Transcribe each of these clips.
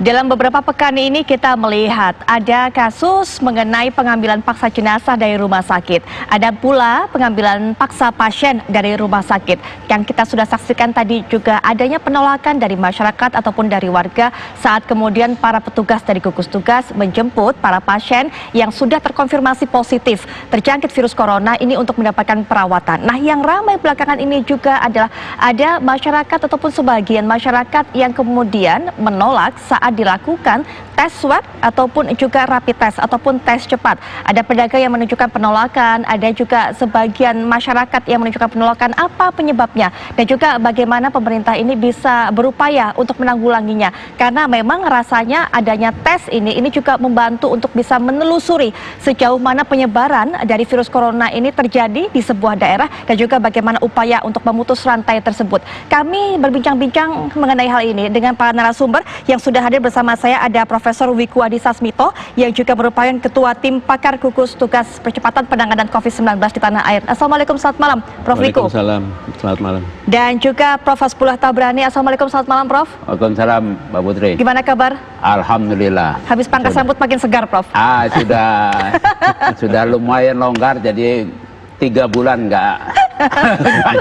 Dalam beberapa pekan ini kita melihat ada kasus mengenai pengambilan paksa jenazah dari rumah sakit. Ada pula pengambilan paksa pasien dari rumah sakit. Yang kita sudah saksikan tadi juga adanya penolakan dari masyarakat ataupun dari warga saat kemudian para petugas dari gugus tugas menjemput para pasien yang sudah terkonfirmasi positif terjangkit virus corona ini untuk mendapatkan perawatan. Nah, yang ramai belakangan ini juga adalah ada masyarakat ataupun sebagian masyarakat yang kemudian menolak saat dilakukan tes swab ataupun juga rapid test ataupun tes cepat. Ada pedagang yang menunjukkan penolakan, ada juga sebagian masyarakat yang menunjukkan penolakan. Apa penyebabnya? Dan juga bagaimana pemerintah ini bisa berupaya untuk menanggulanginya. Karena memang rasanya adanya tes ini juga membantu untuk bisa menelusuri sejauh mana penyebaran dari virus corona ini terjadi di sebuah daerah dan juga bagaimana upaya untuk memutus rantai tersebut. Kami berbincang-bincang mengenai hal ini dengan para narasumber yang sudah hadir bersama saya. Ada Profesor Wiku Adhisa Smito yang juga merupakan Ketua Tim Pakar Gugus Tugas Percepatan Penanganan COVID-19 di tanah air. Assalamualaikum, selamat malam Prof. Wiku. Waalaikumsalam, selamat malam. Dan juga Prof. Hasbullah Tabrani. Assalamualaikum, selamat malam Prof. Waalaikumsalam, Mbak Putri. Gimana kabar? Alhamdulillah. Habis pangkas rambut makin segar Prof. Sudah lumayan longgar, jadi 3 bulan nggak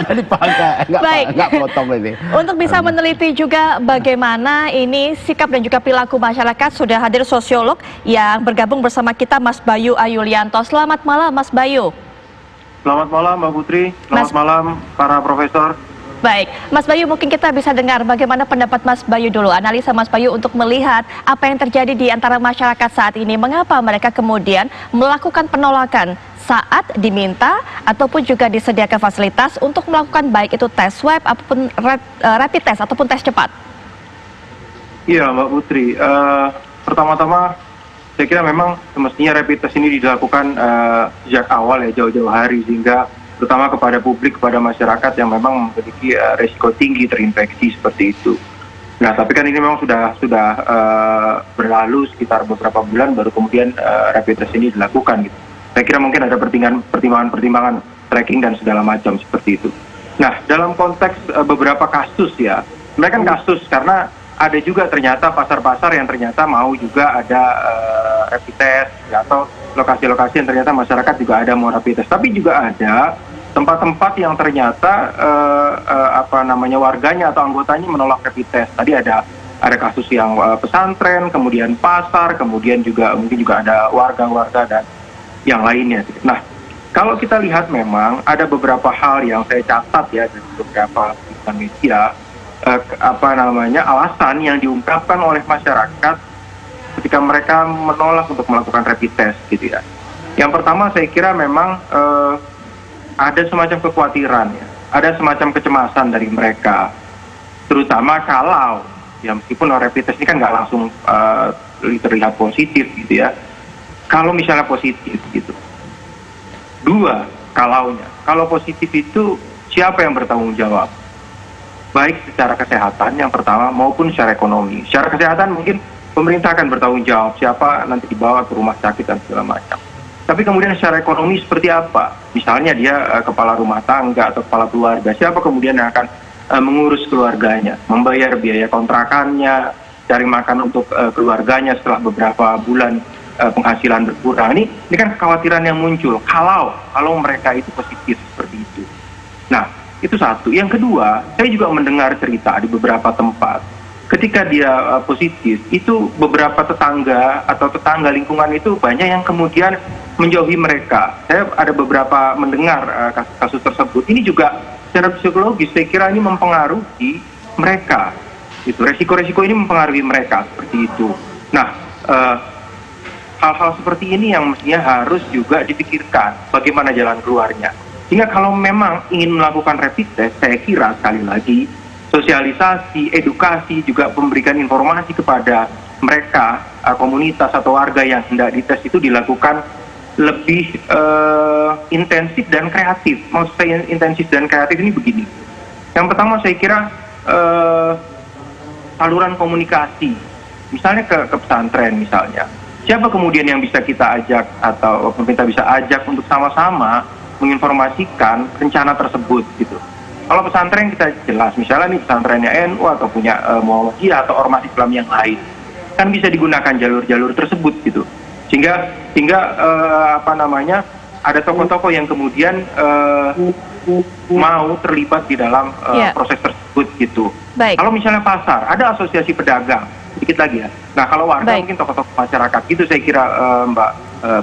jadi pangkas, nggak potong ini. Untuk bisa meneliti juga bagaimana ini sikap dan juga perilaku masyarakat, sudah hadir sosiolog yang bergabung bersama kita, Mas Bayu Ayulianto. Selamat malam Mas Bayu. Selamat malam Mbak Putri, selamat malam para profesor. Baik, Mas Bayu, mungkin kita bisa dengar bagaimana pendapat Mas Bayu dulu, analisa Mas Bayu untuk melihat apa yang terjadi di antara masyarakat saat ini. Mengapa mereka kemudian melakukan penolakan saat diminta ataupun juga disediakan fasilitas untuk melakukan baik itu tes swab ataupun rapid test ataupun tes cepat? Iya Mbak Putri, pertama-tama saya kira memang semestinya rapid test ini dilakukan sejak awal ya, jauh-jauh hari, sehingga terutama kepada publik, kepada masyarakat yang memang memiliki resiko tinggi terinfeksi seperti itu. Nah, tapi kan ini memang sudah berlalu sekitar beberapa bulan baru kemudian rapid test ini dilakukan gitu. Saya kira mungkin ada pertimbangan-pertimbangan tracking dan segala macam seperti itu. Nah, dalam konteks beberapa kasus ya, mereka kan kasus karena ada juga ternyata pasar-pasar yang ternyata mau juga ada rapid test ya, atau lokasi-lokasi yang ternyata masyarakat juga ada mau rapid test. Tapi juga ada tempat-tempat yang ternyata warganya atau anggotanya menolak rapid test. Tadi ada kasus yang pesantren, kemudian pasar, kemudian juga mungkin juga ada warga-warga dan yang lainnya. Nah, kalau kita lihat memang ada beberapa hal yang saya catat ya dari beberapa media, alasan yang diungkapkan oleh masyarakat ketika mereka menolak untuk melakukan rapid test gitu ya. Yang pertama saya kira memang ada semacam kekhawatiran ya, ada semacam kecemasan dari mereka, terutama kalau ya meskipun rapid test ini kan nggak langsung terlihat positif gitu ya. Kalau misalnya positif gitu. 2, kalau positif itu siapa yang bertanggung jawab? Baik secara kesehatan yang pertama maupun secara ekonomi. Secara kesehatan mungkin pemerintah akan bertanggung jawab siapa nanti dibawa ke rumah sakit dan segala macam. Tapi kemudian secara ekonomi seperti apa? Misalnya dia kepala rumah tangga atau kepala keluarga, siapa kemudian yang akan mengurus keluarganya, membayar biaya kontrakannya, cari makan untuk keluarganya setelah beberapa bulan penghasilan berkurang. Ini kan kekhawatiran yang muncul kalau mereka itu positif seperti itu. Nah, itu satu. Yang kedua, saya juga mendengar cerita di beberapa tempat ketika dia positif itu beberapa tetangga atau tetangga lingkungan itu banyak yang kemudian menjauhi mereka. Saya ada beberapa mendengar kasus tersebut. Ini juga secara psikologis saya kira ini mempengaruhi mereka. Itu resiko-resiko ini mempengaruhi mereka seperti itu. Nah, hal-hal seperti ini yang mestinya harus juga dipikirkan bagaimana jalan keluarnya. Sehingga kalau memang ingin melakukan rapid test, saya kira sekali lagi sosialisasi, edukasi, juga memberikan informasi kepada mereka, komunitas atau warga yang hendak dites itu dilakukan lebih intensif dan kreatif. Maksud saya intensif dan kreatif ini begini. Yang pertama saya kira saluran komunikasi, misalnya ke pesantren misalnya. Siapa kemudian yang bisa kita ajak atau pemerintah bisa ajak untuk sama-sama menginformasikan rencana tersebut gitu. Kalau pesantren kita jelas, misalnya nih pesantrennya NU atau punya Muhammadiyah atau ormas Islam yang lain. kan bisa digunakan jalur-jalur tersebut gitu. Sehingga ada tokoh-tokoh yang kemudian mau terlibat di dalam proses tersebut gitu. Baik. Kalau misalnya pasar, ada asosiasi pedagang, sedikit lagi ya. Nah kalau warga mungkin tokoh-tokoh masyarakat, gitu saya kira Mbak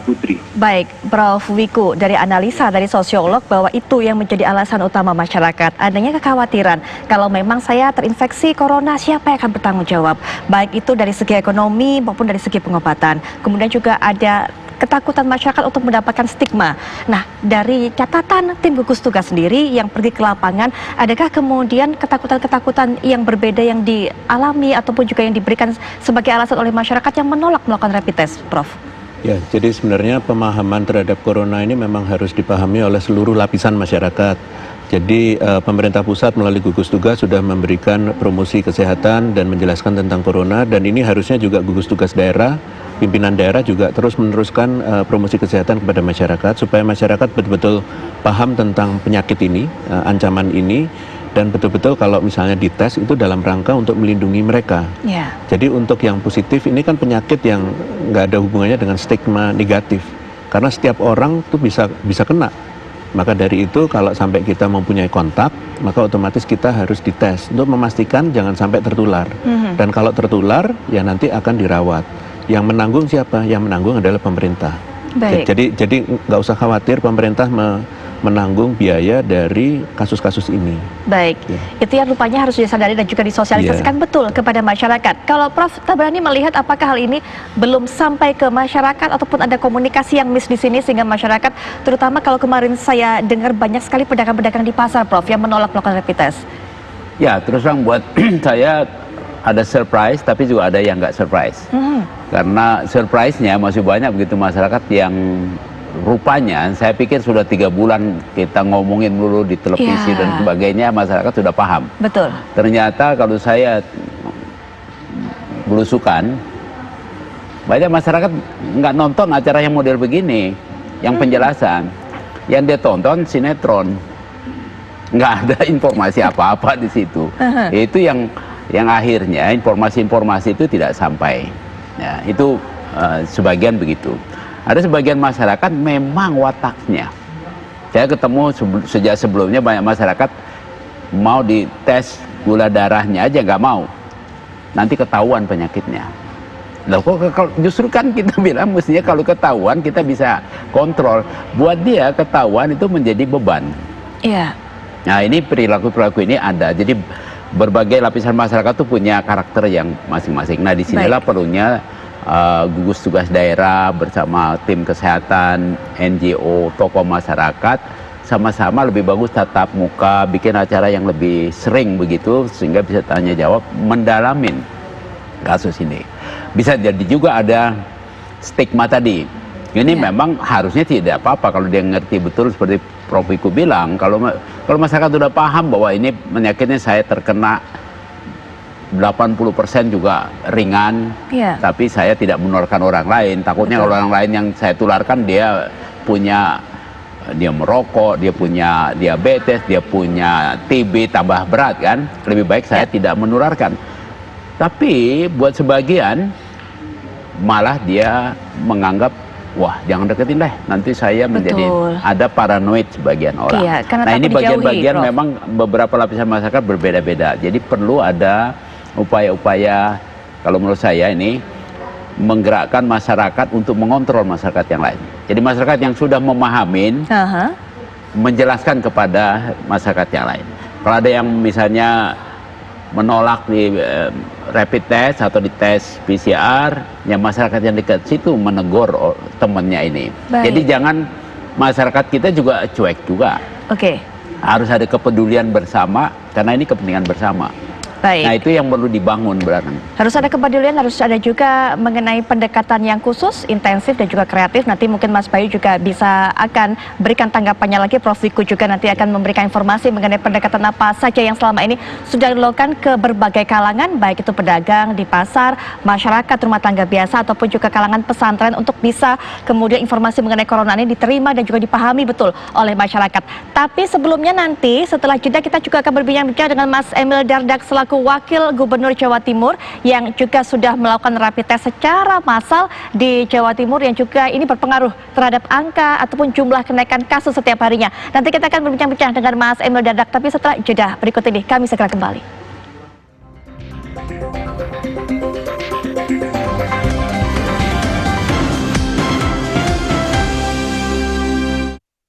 Putri. Baik, Prof. Wiku, dari analisa dari sosiolog bahwa itu yang menjadi alasan utama masyarakat. Adanya kekhawatiran kalau memang saya terinfeksi corona, siapa yang akan bertanggung jawab? Baik itu dari segi ekonomi maupun dari segi pengobatan. Kemudian juga ada ketakutan masyarakat untuk mendapatkan stigma. Nah, dari catatan tim gugus tugas sendiri yang pergi ke lapangan, adakah kemudian ketakutan-ketakutan yang berbeda yang dialami ataupun juga yang diberikan sebagai alasan oleh masyarakat yang menolak melakukan rapid test, Prof? Ya, jadi sebenarnya pemahaman terhadap corona ini memang harus dipahami oleh seluruh lapisan masyarakat. Jadi pemerintah pusat melalui gugus tugas sudah memberikan promosi kesehatan dan menjelaskan tentang corona, dan ini harusnya juga gugus tugas daerah, pimpinan daerah juga terus meneruskan promosi kesehatan kepada masyarakat supaya masyarakat betul-betul paham tentang penyakit ini, ancaman ini, dan betul-betul kalau misalnya dites itu dalam rangka untuk melindungi mereka. Yeah. Jadi untuk yang positif ini kan penyakit yang nggak ada hubungannya dengan stigma negatif, karena setiap orang tuh bisa kena. Maka dari itu kalau sampai kita mempunyai kontak, maka otomatis kita harus dites untuk memastikan jangan sampai tertular. Dan kalau tertular, ya nanti akan dirawat. Yang menanggung siapa? Yang menanggung adalah pemerintah. Baik. Jadi nggak usah khawatir, pemerintah menanggung biaya dari kasus-kasus ini. Baik, itu yang rupanya harus disadari dan juga disosialisasikan betul kepada masyarakat. Kalau Prof Tabrani melihat apakah hal ini belum sampai ke masyarakat ataupun ada komunikasi yang miss di sini sehingga masyarakat, terutama kalau kemarin saya dengar banyak sekali pedagang-pedagang di pasar, Prof, yang menolak melakukan rapid test. Ya, terus terang buat saya ada surprise, tapi juga ada yang nggak surprise. Karena surprise-nya masih banyak begitu masyarakat yang rupanya, saya pikir sudah 3 bulan kita ngomongin dulu di televisi dan sebagainya, masyarakat sudah paham. Betul. Ternyata kalau saya belusukan, banyak masyarakat nggak nonton acara yang model begini, yang penjelasan. Yang dia tonton sinetron, nggak ada informasi apa-apa di situ. Itu yang akhirnya informasi-informasi itu tidak sampai. Ya, itu sebagian begitu. Ada sebagian masyarakat memang wataknya. Saya ketemu sejak sebelumnya banyak masyarakat mau dites gula darahnya aja nggak mau. Nanti ketahuan penyakitnya. Loh, kok justru kan kita bilang mestinya kalau ketahuan kita bisa kontrol. Buat dia ketahuan itu menjadi beban. Iya. Nah ini perilaku-perilaku ini ada. Jadi berbagai lapisan masyarakat tuh punya karakter yang masing-masing. Nah disinilah perlunya gugus tugas daerah bersama tim kesehatan, NGO, tokoh masyarakat sama-sama lebih bagus tatap muka, bikin acara yang lebih sering begitu sehingga bisa tanya jawab, mendalamin kasus ini. Bisa jadi juga ada stigma tadi. Ini memang harusnya tidak apa-apa kalau dia ngerti betul seperti Prof Wiku bilang, kalau masyarakat sudah paham bahwa ini penyakitnya saya terkena 80% juga ringan, tapi saya tidak menularkan orang lain. Takutnya kalau orang lain yang saya tularkan dia merokok, dia punya diabetes, dia punya TB tambah berat kan. Lebih baik saya tidak menularkan. Tapi buat sebagian malah dia menganggap wah jangan deketin deh, nanti saya menjadi ada paranoid sebagian orang. Nah ini bagian-bagian memang beberapa lapisan masyarakat berbeda-beda. Jadi perlu ada upaya-upaya, kalau menurut saya ini menggerakkan masyarakat untuk mengontrol masyarakat yang lain. Jadi masyarakat yang sudah memahamin, menjelaskan kepada masyarakat yang lain. Kalau ada yang misalnya menolak di rapid test atau di tes PCR, ya masyarakat yang dekat situ menegur temannya ini. Jadi jangan masyarakat kita juga cuek juga. Harus ada kepedulian bersama, karena ini kepentingan bersama. Nah itu yang perlu dibangun berarti. Harus ada kepedulian, harus ada juga mengenai pendekatan yang khusus, intensif dan juga kreatif. Nanti mungkin Mas Bayu juga bisa akan berikan tanggapannya lagi. Prof Wiku juga nanti akan memberikan informasi mengenai pendekatan apa saja yang selama ini sudah dilakukan ke berbagai kalangan, baik itu pedagang di pasar, masyarakat rumah tangga biasa ataupun juga kalangan pesantren untuk bisa kemudian informasi mengenai corona ini diterima dan juga dipahami betul oleh masyarakat. Tapi sebelumnya nanti setelah jeda kita juga akan berbincang-bincang dengan Mas Emil Dardak selaku selaku Wakil Gubernur Jawa Timur yang juga sudah melakukan rapid test secara massal di Jawa Timur yang juga ini berpengaruh terhadap angka ataupun jumlah kenaikan kasus setiap harinya. Nanti kita akan berbincang-bincang dengan Mas Emil Dardak, tapi setelah jeda berikut ini kami segera kembali.